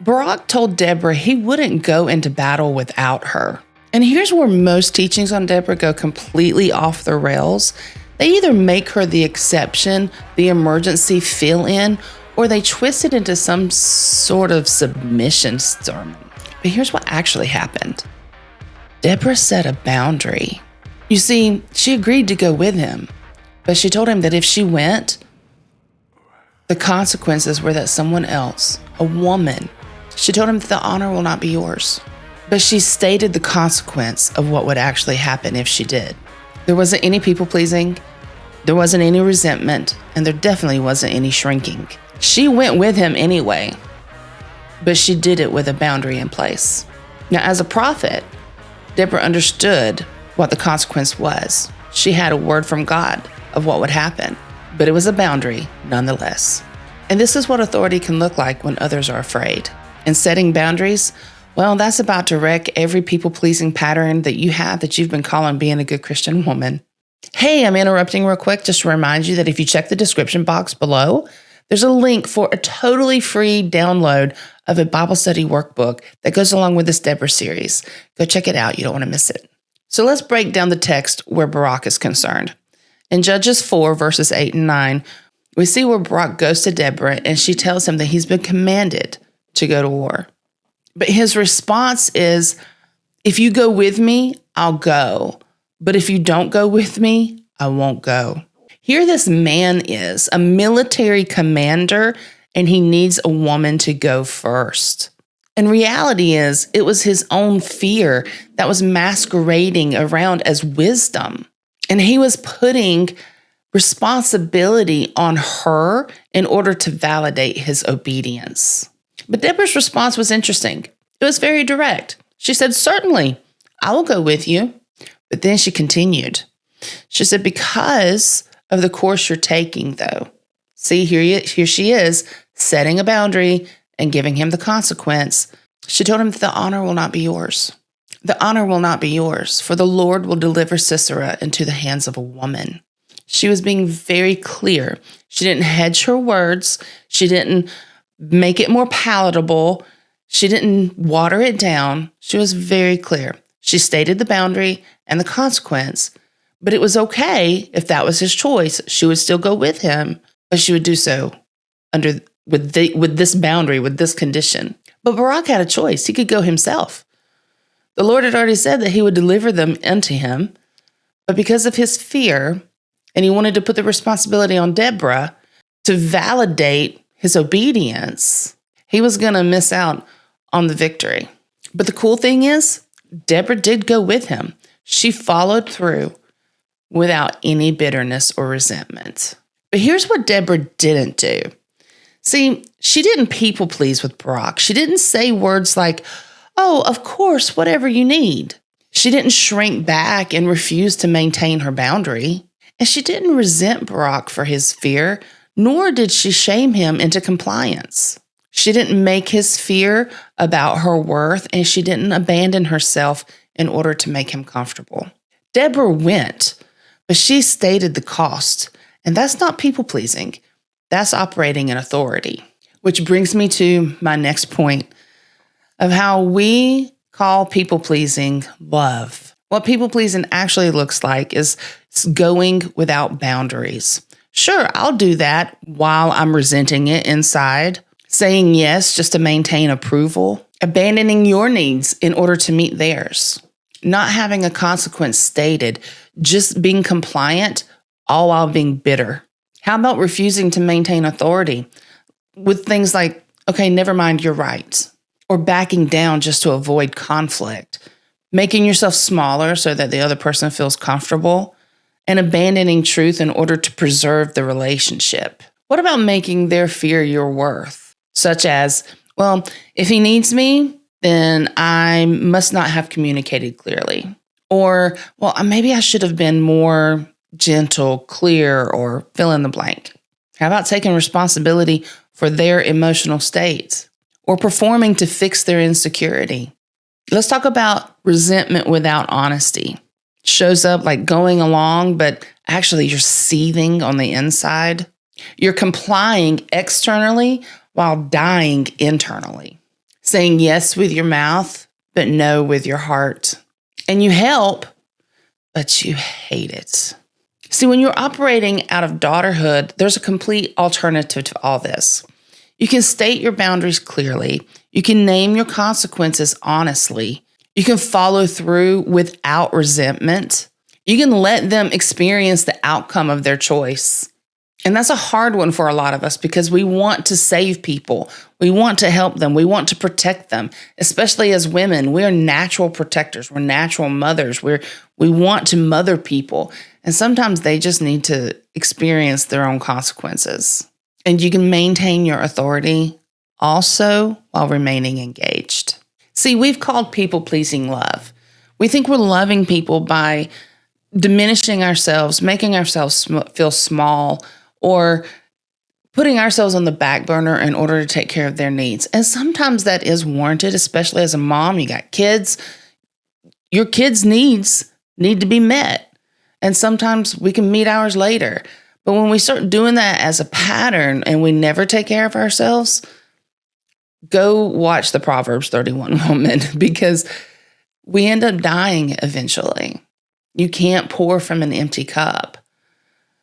BARAK told Deborah he wouldn't go into battle without her. And here's where most teachings on Deborah go completely off the rails. They either make her the exception, the emergency fill-in, or they twist it into some sort of submission sermon. But here's what actually happened. Deborah set a boundary. You see, she agreed to go with him, but she told him that if she went, the consequences were that someone else, a woman, she told him that the honor will not be yours. But she stated the consequence of what would actually happen if she did. There wasn't any people-pleasing, there wasn't any resentment, and there definitely wasn't any shrinking. She went with him anyway, but she did it with a boundary in place. Now, as a prophet, Deborah understood what the consequence was. She had a word from God of what would happen, but it was a boundary nonetheless. And this is what authority can look like when others are afraid. And setting boundaries, well, that's about to wreck every people-pleasing pattern that you have that you've been calling being a good Christian woman. Hey, I'm interrupting real quick just to remind you that if you check the description box below, there's a link for a totally free download of a Bible study workbook that goes along with this Deborah series. Go check it out. You don't want to miss it. So let's break down the text where BARAK is concerned. In Judges 4, verses 8 and 9, we see where BARAK goes to Deborah and she tells him that he's been commanded to go to war. But his response is, if you go with me, I'll go. But if you don't go with me, I won't go. Here this man is, a military commander, and he needs a woman to go first. And reality is, it was his own fear that was masquerading around as wisdom. And he was putting responsibility on her in order to validate his obedience. But Deborah's response was interesting. It was very direct. She said, certainly, I will go with you. But then she continued. She said, because of the course you're taking, though. See, here she is, setting a boundary and giving him the consequence. She told him that the honor will not be yours. The honor will not be yours, for the Lord will deliver Sisera into the hands of a woman. She was being very clear. She didn't hedge her words. She didn't make it more palatable. She didn't water it down. She was very clear. She stated the boundary and the consequence, but it was okay if that was his choice. She would still go with him, but she would do so with this boundary, with this condition. But BARAK had a choice. He could go himself. The Lord had already said that he would deliver them unto him, but because of his fear, and he wanted to put the responsibility on Deborah to validate his obedience, he was going to miss out on the victory. But the cool thing is, Deborah did go with him. She followed through without any bitterness or resentment. But here's what Deborah didn't do. See, she didn't people please with BARAK. She didn't say words like, oh, of course, whatever you need. She didn't shrink back and refuse to maintain her boundary. And she didn't resent BARAK for his fear, nor did she shame him into compliance. She didn't make his fear about her worth, and she didn't abandon herself in order to make him comfortable. Deborah went, but she stated the cost, and that's not people-pleasing. That's operating in authority, which brings me to my next point of how we call people-pleasing love. What people-pleasing actually looks like is going without boundaries. Sure, I'll do that while I'm resenting it inside, saying yes just to maintain approval, abandoning your needs in order to meet theirs, not having a consequence stated, just being compliant, all while being bitter. How about refusing to maintain authority with things like, okay, never mind, you're right, or backing down just to avoid conflict, making yourself smaller so that the other person feels comfortable, and abandoning truth in order to preserve the relationship? What about making their fear your worth? Such as, well, if he needs me, then I must not have communicated clearly. Or, well, maybe I should have been more gentle, clear, or fill in the blank. How about taking responsibility for their emotional states or performing to fix their insecurity? Let's talk about resentment without honesty. Shows up like going along, but actually you're seething on the inside. You're complying externally while dying internally. saying yes with your mouth, but no with your heart. And you help, but you hate it. See, when you're operating out of daughterhood, there's a complete alternative to all this. You can state your boundaries clearly. You can name your consequences honestly. You can follow through without resentment. You can let them experience the outcome of their choice. And that's a hard one for a lot of us because we want to save people. We want to help them. We want to protect them, especially as women. We're natural protectors. We're natural mothers. We want to mother people. And sometimes they just need to experience their own consequences. And you can maintain your authority also while remaining engaged. See, we've called people-pleasing love. We think we're loving people by diminishing ourselves, making ourselves feel small, or putting ourselves on the back burner in order to take care of their needs. And sometimes that is warranted, especially as a mom. You got kids. Your kids' needs need to be met. And sometimes we can meet hours later. But when we start doing that as a pattern and we never take care of ourselves, go watch the Proverbs 31 woman because we end up dying eventually. You can't pour from an empty cup.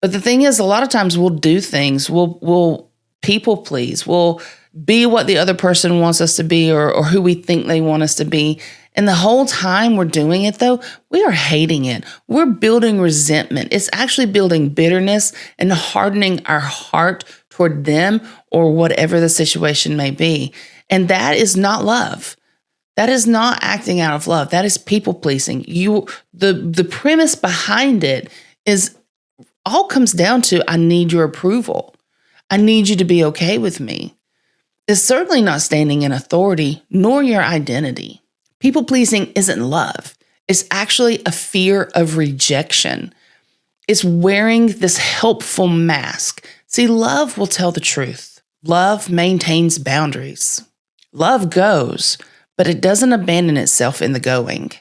But the thing is, a lot of times we'll do things, we'll people please, we'll be what the other person wants us to be or who we think they want us to be. And the whole time we're doing it, though, we are hating it. We're building resentment. It's actually building bitterness and hardening our heart toward them or whatever the situation may be. And that is not love. That is not acting out of love. That is people pleasing. The premise behind it is all comes down to, I need your approval. I need you to be okay with me. It's certainly not standing in authority, nor your identity. People pleasing isn't love. It's actually a fear of rejection. It's wearing this helpful mask. See, love will tell the truth. Love maintains boundaries. Love goes, but it doesn't abandon itself in the going.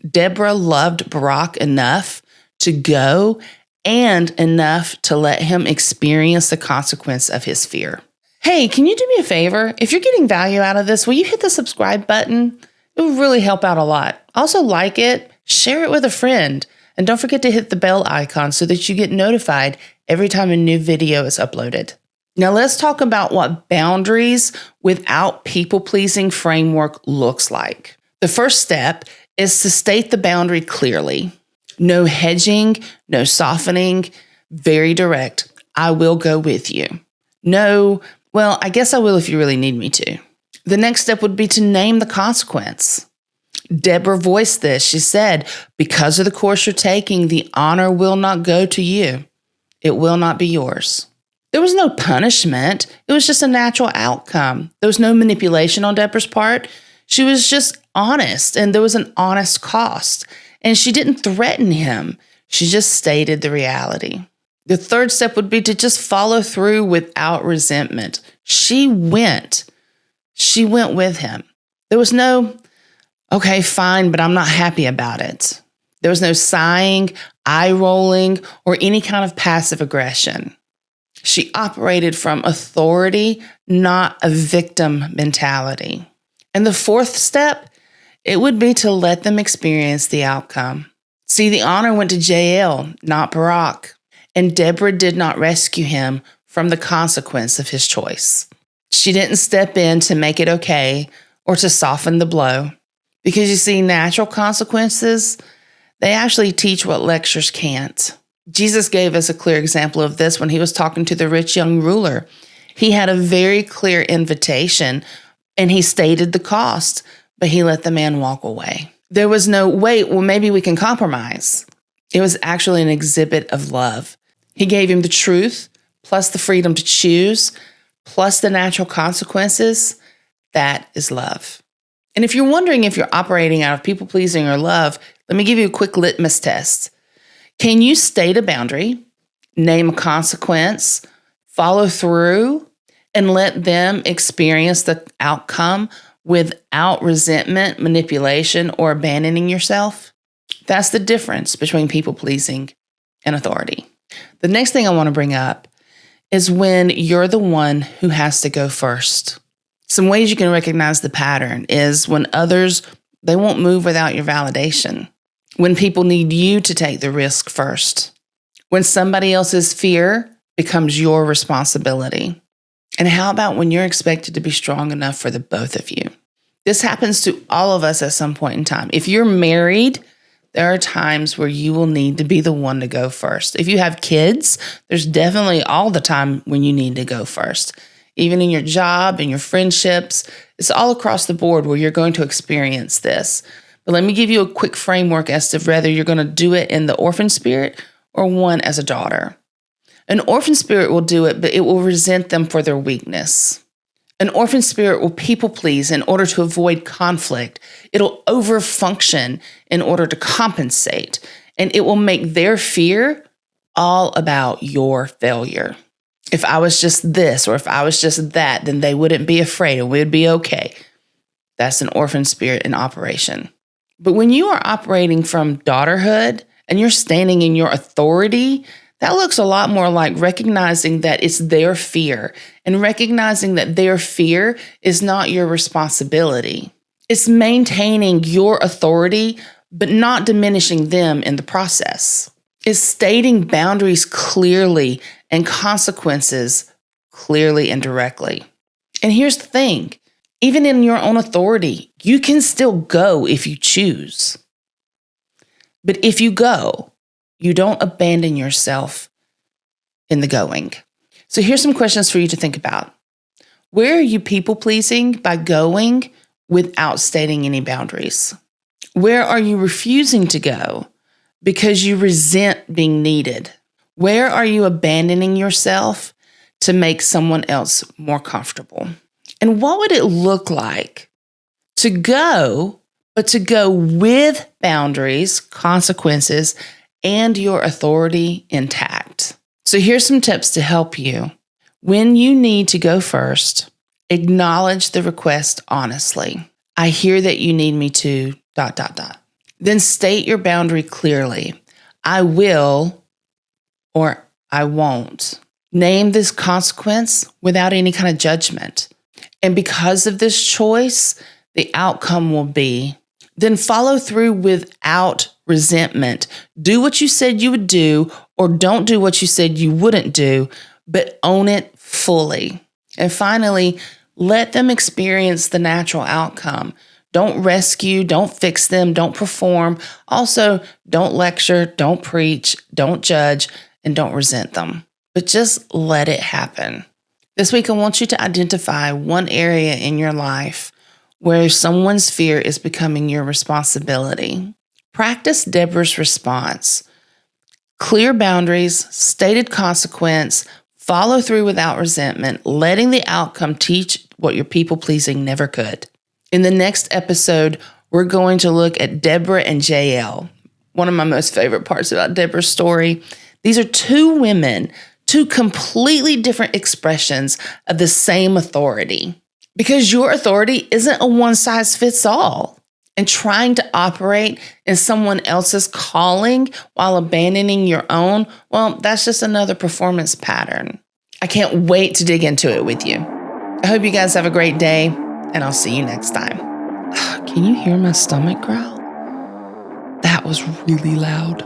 Deborah loved BARAK enough to go and enough to let him experience the consequence of his fear. Hey, can you do me a favor? If you're getting value out of this, will you hit the subscribe button? It would really help out a lot. Also like it, share it with a friend, and don't forget to hit the bell icon so that you get notified every time a new video is uploaded. Now let's talk about what boundaries without people-pleasing framework looks like. The first step is to state the boundary clearly. No hedging, no softening, very direct. I will go with you. No, well, I guess I will if you really need me to. The next step would be to name the consequence. Deborah voiced this. She said, because of the course you're taking, the honor will not go to you. It will not be yours. There was no punishment. It was just a natural outcome. There was no manipulation on Deborah's part. She was just honest, and there was an honest cost. And she didn't threaten him. She just stated the reality. The third step would be to just follow through without resentment. She went with him. There was no, okay, fine, but I'm not happy about it. There was no sighing, eye rolling, or any kind of passive aggression. She operated from authority, not a victim mentality. And the fourth step, it would be to let them experience the outcome. See, the honor went to Jael, not BARAK. And Deborah did not rescue him from the consequence of his choice. She didn't step in to make it okay or to soften the blow. Because you see, natural consequences, they actually teach what lectures can't. Jesus gave us a clear example of this when he was talking to the rich young ruler. He had a very clear invitation and he stated the cost, but he let the man walk away. There was no, wait, well, maybe we can compromise. It was actually an exhibit of love. He gave him the truth, plus the freedom to choose, plus the natural consequences. That is love. And if you're wondering if you're operating out of people-pleasing or love, let me give you a quick litmus test. Can you state a boundary, name a consequence, follow through, and let them experience the outcome without resentment, manipulation, or abandoning yourself? That's the difference between people-pleasing and authority. The next thing I want to bring up is when you're the one who has to go first. Some ways you can recognize the pattern is when others, they won't move without your validation. When people need you to take the risk first. When somebody else's fear becomes your responsibility. And how about when you're expected to be strong enough for the both of you? This happens to all of us at some point in time. If you're married, there are times where you will need to be the one to go first. If you have kids, there's definitely all the time when you need to go first. Even in your job, in your friendships, it's all across the board where you're going to experience this. But let me give you a quick framework as to whether you're going to do it in the orphan spirit or one as a daughter. An orphan spirit will do it, but it will resent them for their weakness. An orphan spirit will people please in order to avoid conflict. It'll overfunction in order to compensate, and it will make their fear all about your failure. If I was just this or if I was just that, then they wouldn't be afraid and we'd be okay. That's an orphan spirit in operation. But when you are operating from daughterhood and you're standing in your authority, that looks a lot more like recognizing that it's their fear and recognizing that their fear is not your responsibility. It's maintaining your authority, but not diminishing them in the process. It's stating boundaries clearly and consequences clearly and directly. And here's the thing, even in your own authority, you can still go if you choose. But if you go, you don't abandon yourself in the going. So here's some questions for you to think about. Where are you people pleasing by going without stating any boundaries? Where are you refusing to go because you resent being needed? Where are you abandoning yourself to make someone else more comfortable? And what would it look like to go, but to go with boundaries, consequences, and your authority intact? So here's some tips to help you. When you need to go first, acknowledge the request honestly. I hear that you need me to ... Then state your boundary clearly. I will or I won't. Name this consequence without any kind of judgment. And because of this choice, the outcome will be. Then follow through without resentment. Do what you said you would do, or don't do what you said you wouldn't do, but own it fully. And finally, let them experience the natural outcome. Don't rescue, don't fix them, don't perform. Also, don't lecture, don't preach, don't judge, and don't resent them. But just let it happen. This week, I want you to identify one area in your life where someone's fear is becoming your responsibility. Practice Deborah's response. Clear boundaries, stated consequence, follow through without resentment, letting the outcome teach what your people-pleasing never could. In the next episode, we're going to look at Deborah and Jael. One of my most favorite parts about Deborah's story. These are two women, two completely different expressions of the same authority. Because your authority isn't a one-size-fits-all. And trying to operate in someone else's calling while abandoning your own, well, that's just another performance pattern. I can't wait to dig into it with you. I hope you guys have a great day, and I'll see you next time. Can you hear my stomach growl? That was really loud.